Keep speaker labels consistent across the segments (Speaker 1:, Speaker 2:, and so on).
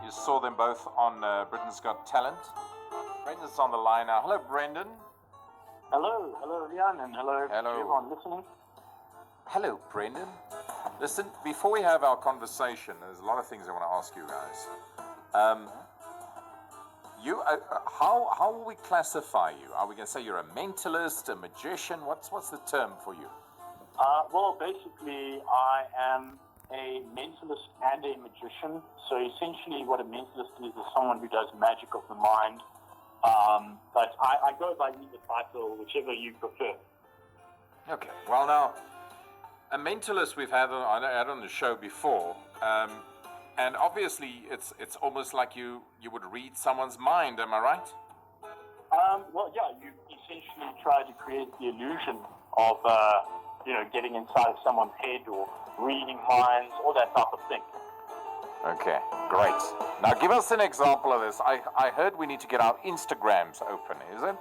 Speaker 1: You saw them both on Britain's Got Talent. Brendan's on the line now. Hello, Brendon.
Speaker 2: Hello, Leon, and hello to everyone listening.
Speaker 1: Hello, Brendon. Listen, before we have our conversation, there's a lot of things I want to ask you guys. How will we classify you? Are we going to say you're a mentalist, a magician? What's the term for you?
Speaker 2: Well, basically, I am a mentalist and a magician. So essentially what a mentalist is someone who does magic of the mind. But I go by either title, whichever you prefer.
Speaker 1: Okay. Well, now, a mentalist we've had on the show before, and obviously it's almost like you would read someone's mind. Am I right?
Speaker 2: Well, yeah. You essentially try to create the illusion of getting inside of someone's head or reading minds, all that type of thing.
Speaker 1: Okay, great. Now give us an example of this. I heard we need to get our Instagrams open, is it?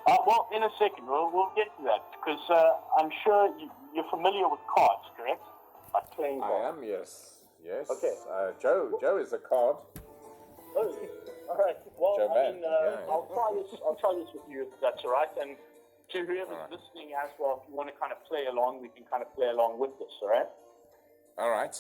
Speaker 2: Well, in a second, we'll get to that, because I'm sure you're familiar with cards, correct? Like playing cards.
Speaker 1: I am, yes. Yes.
Speaker 2: Okay.
Speaker 1: Joe is a card.
Speaker 2: Oh, all right. Well,
Speaker 1: Joe
Speaker 2: I'll try this with you, if that's all right. And to whoever's listening as well, if you want to kind of play along, we can kind of play along with this, all right?
Speaker 1: All right.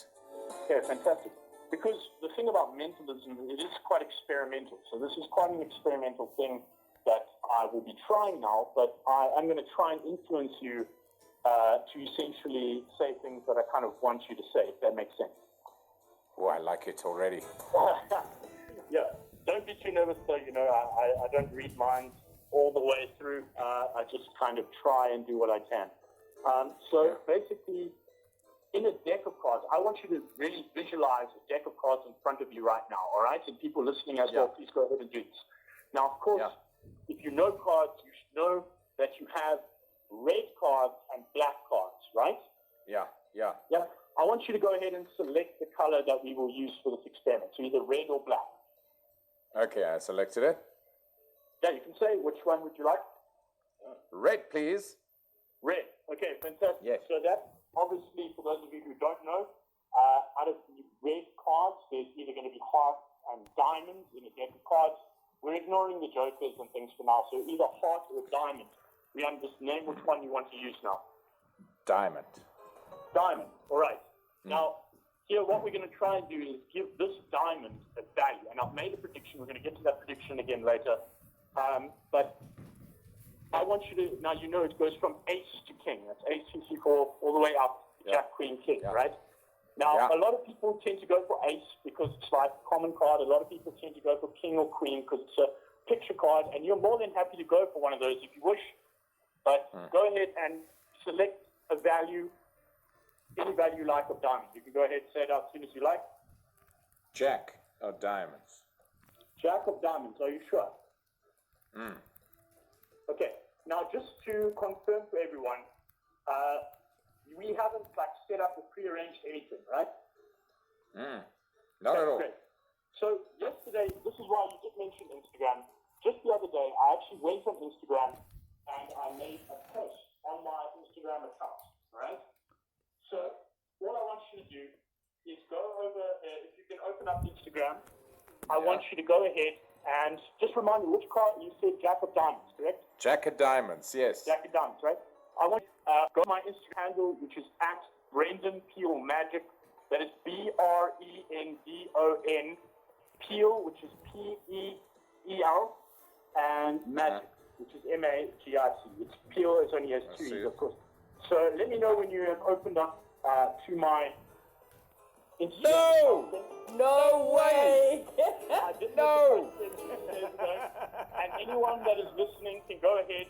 Speaker 2: Okay, fantastic. Because the thing about mentalism, it is quite experimental. So this is quite an experimental thing that I will be trying now, but I'm going to try and influence you to essentially say things that I kind of want you to say, if that makes sense.
Speaker 1: Oh, I like it already.
Speaker 2: Yeah. Don't be too nervous, though. I don't read minds all the way through. I just kind of try and do what I can. Basically, in a deck of cards, I want you to really visualize a deck of cards in front of you right now, all right? And people listening as well, please go ahead and do this. Now, of course, if you know cards, you should know that you have red cards and black cards, right?
Speaker 1: Yeah.
Speaker 2: I want you to go ahead and select the color that we will use for this experiment, so either red or black.
Speaker 1: Okay, I selected it.
Speaker 2: Yeah, you can say, which one would you like?
Speaker 1: Red, please.
Speaker 2: Red. Okay, fantastic.
Speaker 1: Yes.
Speaker 2: So that, obviously, for those of you who don't know, out of the red cards, there's either going to be hearts and diamonds in a deck of cards. We're ignoring the jokers and things for now, so either heart or diamond. We just name which one you want to use now.
Speaker 1: Diamond.
Speaker 2: Diamond. All right. Now, here, what we're going to try and do is give this diamond a value. And I've made a prediction. We're going to get to that prediction again later. But I want you to, now you know it goes from ace to king. That's ace, two, three, four, all the way up to jack, queen, king, right? Now, a lot of people tend to go for ace because it's like a common card. A lot of people tend to go for king or queen because it's a picture card. And you're more than happy to go for one of those if you wish. But go ahead and select a value, any value you like of diamonds. You can go ahead and say it out as soon as you like.
Speaker 1: Jack of diamonds.
Speaker 2: Jack of diamonds, are you sure? Okay, now just to confirm for everyone, we haven't set up a prearranged anything, right?
Speaker 1: Not at all.
Speaker 2: Great. So yesterday, this is why you did mention Instagram. Just the other day, I actually went on Instagram and I made a post on my Instagram account, right? So all I want you to do is go over, if you can open up Instagram, I want you to go ahead and just remind me which card you said, Jack of Diamonds, correct?
Speaker 1: Jack of Diamonds, yes.
Speaker 2: Jack of Diamonds, right? I want you to go to my Instagram handle, which is at Brendon Peel Magic. That is Brendon Peel, which is P-E-E-L, and Magic, which is M-A-G-I-C. It's Peel, it only has two E's, of course. So let me know when you have opened up to my Instagram.
Speaker 3: No way!
Speaker 2: No! And anyone that is listening can go ahead,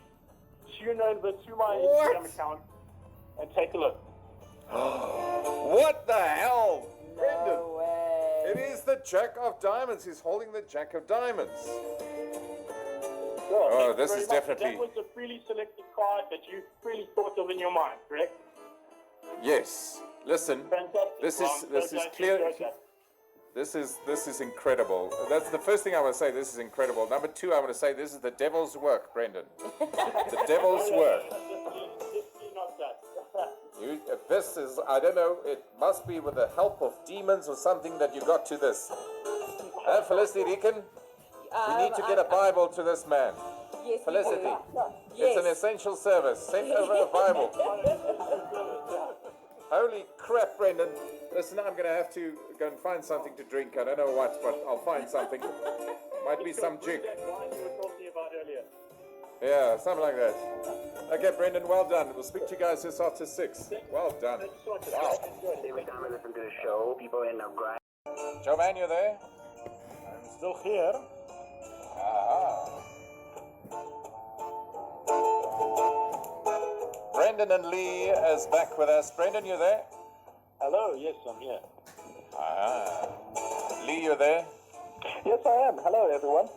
Speaker 2: tune over to my Instagram account and take a look.
Speaker 1: What the hell? Brendon?
Speaker 3: No way.
Speaker 1: It is the Jack of Diamonds. He's holding the Jack of Diamonds.
Speaker 2: Well,
Speaker 1: this is definitely...
Speaker 2: That was a freely selected card that you freely thought of in your mind, correct?
Speaker 1: Yes. Listen,
Speaker 2: Fantastic.
Speaker 1: this is clear. This is incredible. That's the first thing I want to say. This is incredible. Number two, I want to say this is the devil's work, Brendon. The devil's work. This is, I don't know, it must be with the help of demons or something that you got to this. Felicity Deacon, we need to get a Bible to this man.
Speaker 3: Yes,
Speaker 1: Felicity,
Speaker 3: we do.
Speaker 1: it's an
Speaker 3: Yes.
Speaker 1: essential service. Send over a Bible. Holy crap, Brendon. Listen, I'm going to have to go and find something to drink. I don't know what, but I'll find something. Might be some jig.
Speaker 2: That wine you were talking about earlier.
Speaker 1: Yeah, something like that. Okay, Brendon, well done. We'll speak to you guys just after 6. Well done. Wow.
Speaker 4: Every time I listen to the show, people end up crying.
Speaker 1: Joe Man, you there?
Speaker 5: I'm still here.
Speaker 1: Brendon and Lee is back with us. Brendon, you there?
Speaker 2: Hello, yes, I'm here.
Speaker 1: Lee, you there?
Speaker 2: Yes, I am. Hello, everyone.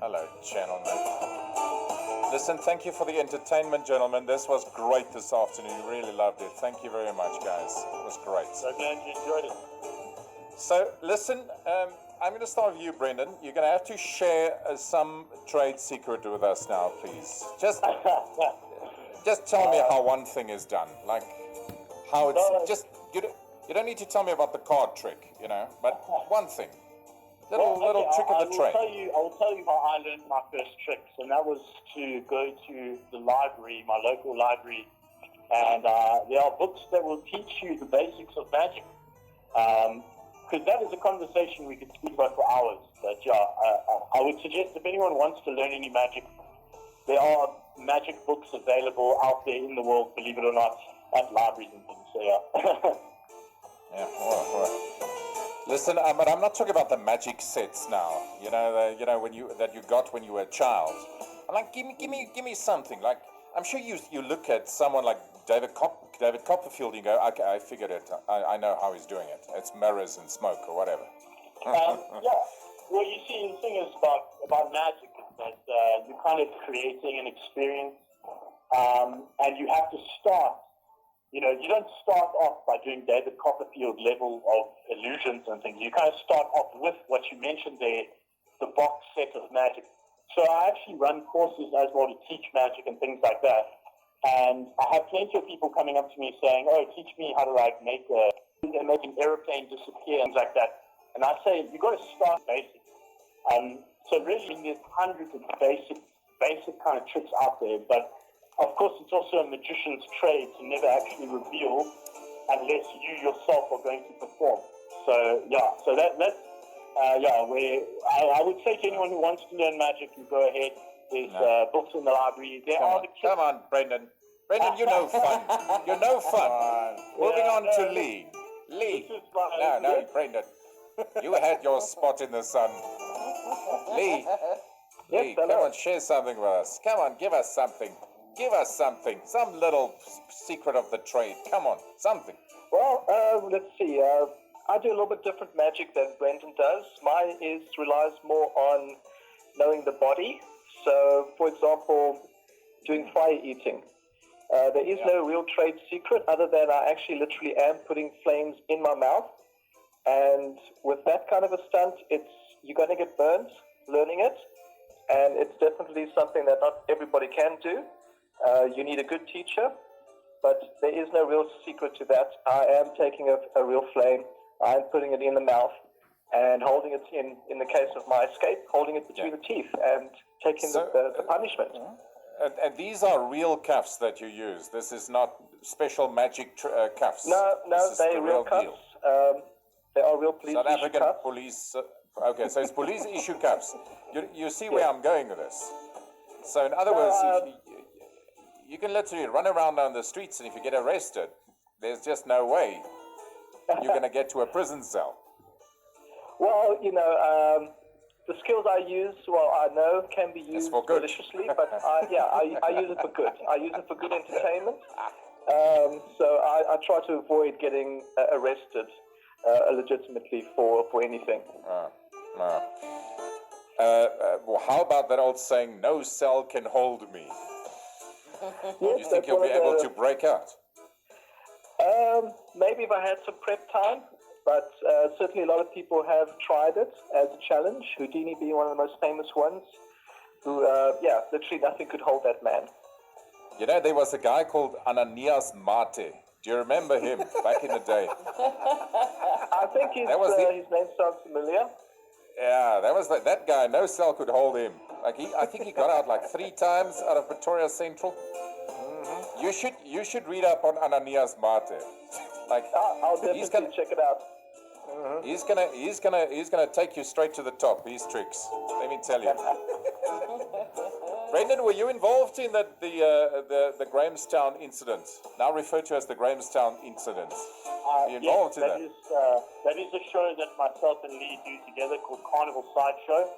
Speaker 1: Hello, gentlemen. Listen, thank you for the entertainment, gentlemen. This was great this afternoon. Really loved it. Thank you very much, guys. It was great.
Speaker 2: So glad you enjoyed it.
Speaker 1: So, listen, I'm going to start with you, Brendon. You're going to have to share some trade secret with us now, please. Just tell me how one thing is done. Like, how it's... You don't need to tell me about the card trick, but one thing. Little trick of the trade.
Speaker 2: I will tell you how I learned my first tricks, and that was to go to the library, my local library, and there are books that will teach you the basics of magic. Because that is a conversation we could speak about for hours. But yeah, I would suggest if anyone wants to learn any magic, there are magic books available out there in the world, believe it or not, at libraries and things. So yeah.
Speaker 1: Yeah, all right. Listen, but I'm not talking about the magic sets now. When you got when you were a child. I'm like, give me something. Like, I'm sure you look at someone like David Copperfield and you go, okay, I figured it. I know how he's doing it. It's mirrors and smoke or whatever.
Speaker 2: Yeah. Well, you see, the thing is about magic is that you're kind of creating an experience, and you have to start. You don't start off by doing David Copperfield level of illusions and things. You kind of start off with what you mentioned there, the box set of magic. So I actually run courses as well to teach magic and things like that. And I have plenty of people coming up to me saying, "Oh, teach me how to make an airplane disappear," things like that. And I say, you've got to start basic. So really, there's hundreds of basic kind of tricks out there, but of course, it's also a magician's trade to never actually reveal unless you yourself are going to perform. So yeah, I would say to anyone who wants to learn magic, you go ahead. There's books in the library.
Speaker 1: Come on, Brendon. Brendon, you're no fun. You're no fun. Moving on to Lee. Lee. No, Brendon. You had your spot in the sun. Lee, come on, share something with us. Come on, give us something. Give us something. Some little secret of the trade. Come on, something.
Speaker 6: Well, let's see. I do a little bit different magic than Brendon does. Mine relies more on knowing the body. So, for example, doing fire eating. There is no real trade secret other than I actually literally am putting flames in my mouth. And with that kind of a stunt, you're going to get burned learning it. And it's definitely something that not everybody can do. You need a good teacher, but there is no real secret to that. I am taking a real flame. I'm putting it in the mouth and holding it in the case of my escape, holding it between the teeth and taking the punishment.
Speaker 1: And these are real cuffs that you use. This is not special magic cuffs.
Speaker 6: No, they're real cuffs.
Speaker 1: Deal.
Speaker 6: They are real police
Speaker 1: South African
Speaker 6: cuffs.
Speaker 1: police. Okay, so it's police issue cuffs. You see where I'm going with this. So in other words, you can literally run around down the streets, and if you get arrested, there's just no way you're going to get to a prison cell.
Speaker 6: Well, the skills I use, I know can be used maliciously, but I use it for good. I use it for good entertainment. So I try to avoid getting arrested legitimately for anything.
Speaker 1: Well, how about that old saying, "No cell can hold me"? Do you think you'll be able to break out?
Speaker 6: Maybe if I had some prep time, but certainly a lot of people have tried it as a challenge, Houdini being one of the most famous ones, who, literally nothing could hold that man.
Speaker 1: There was a guy called Ananias Mate. Do you remember him back in the day?
Speaker 6: I think his name sounds familiar.
Speaker 1: Yeah, that was that guy. No cell could hold him. I think he got out like 3 times out of Pretoria Central. Mm-hmm. You should read up on Ananias Mate.
Speaker 6: I'll definitely check it out.
Speaker 1: Mm-hmm. He's gonna take you straight to the top. His tricks. Let me tell you. Brendon, were you involved in the Grahamstown incident? Now referred to as the Grahamstown incident. Were you involved in that?
Speaker 2: That is a show that myself and Lee do together called Carnival Sideshow.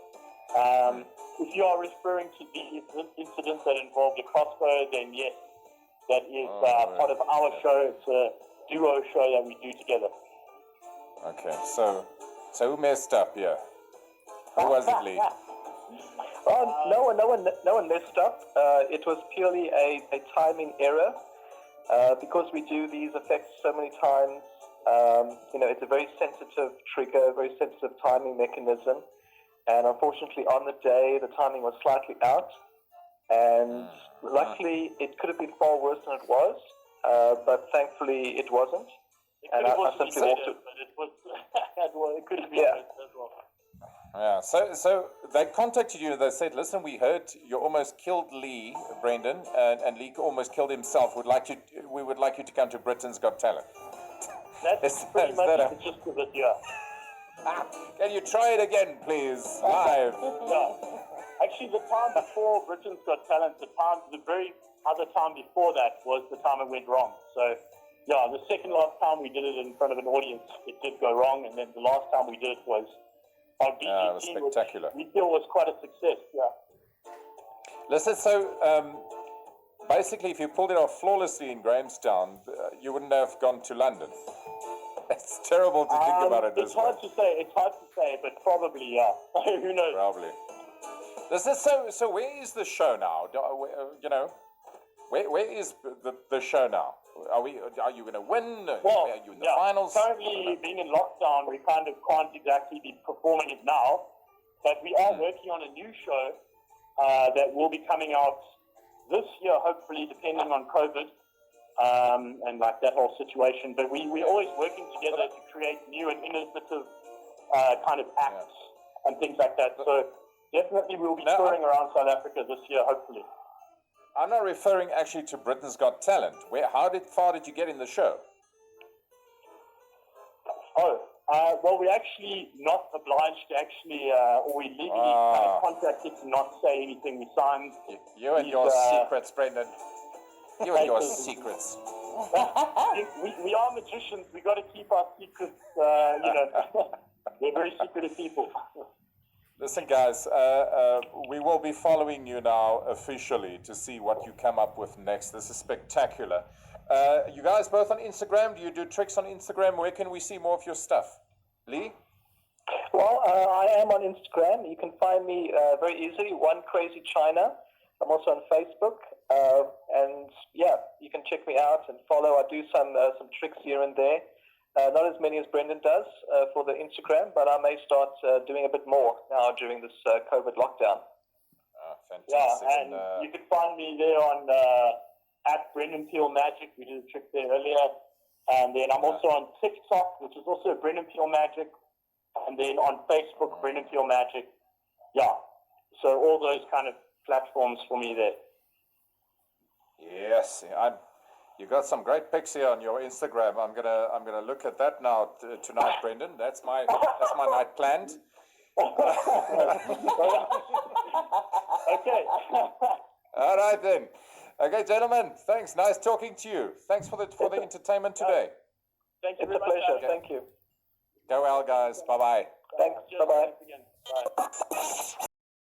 Speaker 2: If you are referring to the incident that involved a crossbow, then yes, that is part of our show. It's a duo show that we do together.
Speaker 1: Okay, so who messed up here? Who was it, Lee?
Speaker 6: No one messed up. It was purely a timing error. Because we do these effects so many times, it's a very sensitive trigger, very sensitive timing mechanism. And unfortunately, on the day, the timing was slightly out. And luckily, it could have been far worse than it was. But thankfully, it wasn't.
Speaker 2: It could have been worse as well.
Speaker 1: Yeah, so they contacted you and they said, listen, we heard you almost killed Lee, Brendon, and Lee almost killed himself. We would like you to come to Britain's Got Talent.
Speaker 2: That's pretty much the gist of it, yeah.
Speaker 1: Can you try it again, please, live?
Speaker 2: Yeah. Actually, the time before Britain's Got Talent, the very other time before that was the time it went wrong. So, yeah, the second last time we did it in front of an audience, it did go wrong, and then the last time we did it was on BGT,
Speaker 1: it was spectacular.
Speaker 2: Which we feel was quite a success, yeah.
Speaker 1: Listen, so basically, if you pulled it off flawlessly in Grahamstown, you wouldn't have gone to London. It's terrible to think about it this way.
Speaker 2: It's hard to say, but probably, yeah. Who knows?
Speaker 1: Probably. So where is the show now? Where is the show now? Are you going to win?
Speaker 2: Well,
Speaker 1: are you in the finals?
Speaker 2: Currently, being in lockdown, we kind of can't exactly be performing it now. But we are working on a new show that will be coming out this year, hopefully, depending on COVID and like that whole situation. But we're always working together to create new and innovative kind of acts and things like that. So definitely we'll be touring around South Africa this year, hopefully.
Speaker 1: I'm not referring actually to Britain's Got Talent. How far did you get in the show?
Speaker 2: Well, we're actually not obliged to actually, or we legally kind of contracted to not say anything. We signed.
Speaker 1: You and your secrets, Brendon. You and your secrets.
Speaker 2: we are magicians. We got to keep our secrets. We're very secretive people.
Speaker 1: Listen, guys, we will be following you now officially to see what you come up with next. This is spectacular. You guys both on Instagram? Do you do tricks on Instagram? Where can we see more of your stuff? Lee?
Speaker 6: Well, I am on Instagram. You can find me very easily, One Crazy China. I'm also on Facebook. And yeah, you can check me out and follow. I do some tricks here and there. Not as many as Brendon does for the Instagram, but I may start doing a bit more now during this COVID lockdown.
Speaker 1: Fantastic.
Speaker 2: Yeah, and you can find me there on at Brendon Peel Magic. We did a trick there earlier. And then I'm also on TikTok, which is also Brendon Peel Magic. And then on Facebook, Brendon Peel Magic. Yeah. So all those kind of platforms for me there.
Speaker 1: Yes, you got some great pics here on your Instagram. I'm gonna look at that now tonight, Brendon. That's my night planned.
Speaker 2: Okay.
Speaker 1: All right then. Okay, gentlemen. Thanks. Nice talking to you. Thanks for the entertainment today.
Speaker 2: Thank you
Speaker 6: It's
Speaker 2: very
Speaker 6: a
Speaker 2: much.
Speaker 6: pleasure.
Speaker 2: Okay.
Speaker 6: Thank you.
Speaker 1: Go well, guys. Bye bye.
Speaker 6: Thanks. Bye-bye.
Speaker 2: Bye.